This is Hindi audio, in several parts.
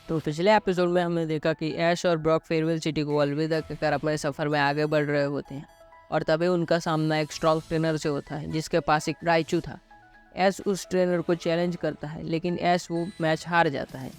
तो पिछले एपिसोड में हमने देखा कि ऐश और ब्रॉक फेयरवेल सिटी को अलविदा कहकर अपने सफ़र में आगे बढ़ रहे होते हैं और तभी उनका सामना एक स्ट्रॉन्ग ट्रेनर से होता है जिसके पास एक राइचू था। ऐश उस ट्रेनर को चैलेंज करता है लेकिन ऐश वो मैच हार जाता है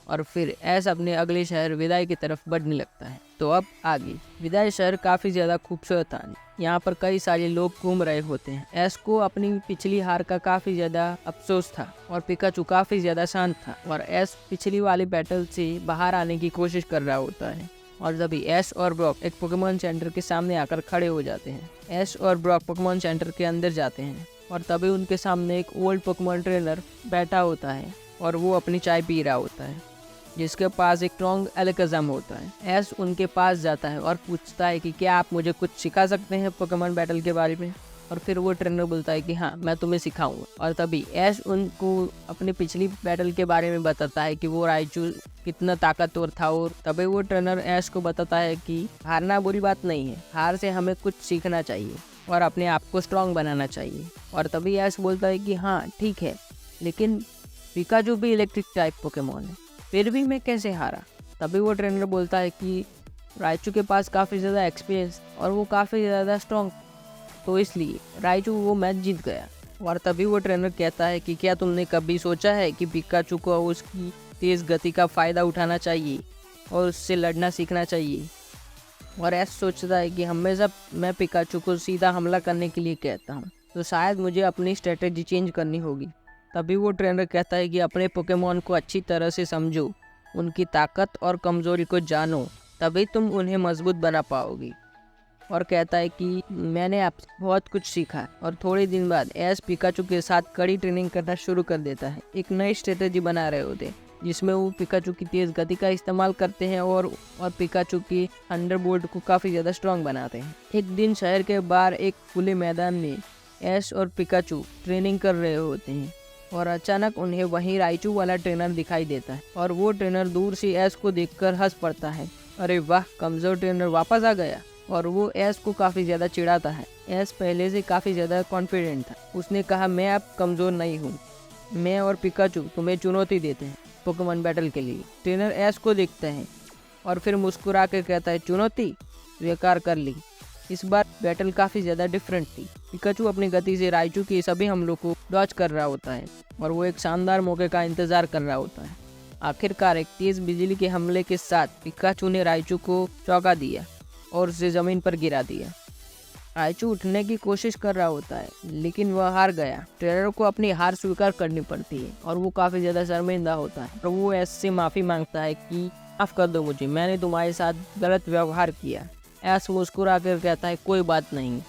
और फिर ऐश अपने अगले शहर विदाई की तरफ बढ़ने लगता है। तो अब आगे विदाई शहर काफ़ी ज़्यादा खूबसूरत था। यहाँ पर कई सारे लोग घूम रहे होते हैं। ऐश को अपनी पिछली हार का काफ़ी ज़्यादा अफसोस था और पिकाचू काफ़ी ज़्यादा शांत था और ऐश पिछली वाली बैटल से बाहर आने की कोशिश कर रहा होता है। और तभी ऐश और ब्रॉक एक पोकेमॉन सेंटर के सामने आकर खड़े हो जाते हैं। ऐश और ब्रॉक पोकेमॉन सेंटर के अंदर जाते हैं और तभी उनके सामने एक ओल्ड पोकेमॉन ट्रेनर बैठा होता है और वो अपनी चाय पी रहा होता है जिसके पास एक स्ट्रॉन्ग एलकज़म होता है। ऐश उनके पास जाता है और पूछता है कि क्या आप मुझे कुछ सिखा सकते हैं पोकेमॉन बैटल के बारे में। और फिर वो ट्रेनर बोलता है कि हाँ, मैं तुम्हें सिखाऊंगा। और तभी ऐश उनको अपनी पिछली बैटल के बारे में बताता है कि वो राइचू कितना ताकतवर था। और तभी वो ट्रेनर ऐश को बताता है कि हारना बुरी बात नहीं है, हार से हमें कुछ सीखना चाहिए और अपने आप को स्ट्रॉन्ग बनाना चाहिए। और तभी ऐश बोलता है कि हाँ ठीक है, लेकिन पिकाचू भी इलेक्ट्रिक टाइप पोकेमॉन है, फिर भी मैं कैसे हारा। तभी वो ट्रेनर बोलता है कि राइचू के पास काफ़ी ज़्यादा एक्सपीरियंस और वो काफ़ी ज़्यादा स्ट्रॉन्ग, तो इसलिए राइचू वो मैच जीत गया। और तभी वो ट्रेनर कहता है कि क्या तुमने कभी सोचा है कि पिकाचू को उसकी तेज़ गति का फ़ायदा उठाना चाहिए और उससे लड़ना सीखना चाहिए। और ऐसा सोचता है कि हमेशा मैं पिकाचू को सीधा हमला करने के लिए कहता हूँ, तो शायद मुझे अपनी स्ट्रेटेजी चेंज करनी होगी। तभी वो ट्रेनर कहता है कि अपने पोकेमॉन को अच्छी तरह से समझो, उनकी ताकत और कमज़ोरी को जानो, तभी तुम उन्हें मजबूत बना पाओगी। और कहता है कि मैंने आपसे बहुत कुछ सीखा। और थोड़े दिन बाद ऐश पिकाचू के साथ कड़ी ट्रेनिंग करना शुरू कर देता है। एक नई स्ट्रेटेजी बना रहे होते जिसमें वो पिकाचू की तेज़ गति का इस्तेमाल करते हैं और पिकाचू की थंडरबोल्ट को काफ़ी ज़्यादा स्ट्रॉन्ग बनाते हैं। एक दिन शहर के बाहर एक खुले मैदान में ऐश और पिकाचू ट्रेनिंग कर रहे होते हैं और अचानक उन्हें वहीं राइचू वाला ट्रेनर दिखाई देता है और वो ट्रेनर दूर से ऐश को देखकर हंस पड़ता है। अरे वाह, कमज़ोर ट्रेनर वापस आ गया। और वो ऐश को काफ़ी ज़्यादा चिढ़ाता है। ऐश पहले से काफ़ी ज़्यादा कॉन्फिडेंट था। उसने कहा, मैं अब कमज़ोर नहीं हूँ, मैं और पिकाचू तुम्हें चुनौती देते हैं पोकेमॉन बैटल के लिए। ट्रेनर ऐश को देखते हैं और फिर मुस्कुरा कर कहता है, चुनौती स्वीकार कर ली। इस बार बैटल काफ़ी ज़्यादा डिफरेंट थी। पिकाचू अपनी गति से राइचू के सभी हमलों को डॉज कर रहा होता है और वो एक शानदार मौके का इंतज़ार कर रहा होता है। आखिरकार एक तेज़ बिजली के हमले के साथ पिकाचू ने राइचू को चौंका दिया और उसे ज़मीन पर गिरा दिया। राइचू उठने की कोशिश कर रहा होता है लेकिन वह हार गया। ट्रेनर को अपनी हार स्वीकार करनी पड़ती है और वो काफ़ी ज़्यादा शर्मिंदा होता है और वो ऐश से माफ़ी मांगता है कि माफ़ कर दो मुझे, मैंने तुम्हारे साथ गलत व्यवहार किया। ऐश मुस्कुरा कर कहता है, कोई बात नहीं।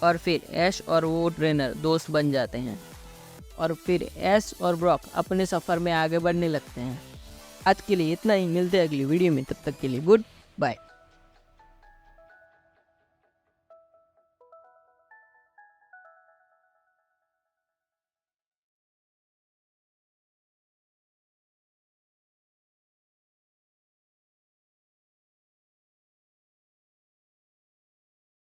और फिर ऐश और वो ट्रेनर दोस्त बन जाते हैं और फिर ऐश और ब्रॉक अपने सफ़र में आगे बढ़ने लगते हैं। आज के लिए इतना ही, मिलते हैं अगली वीडियो में, तब तक के लिए गुड बाय।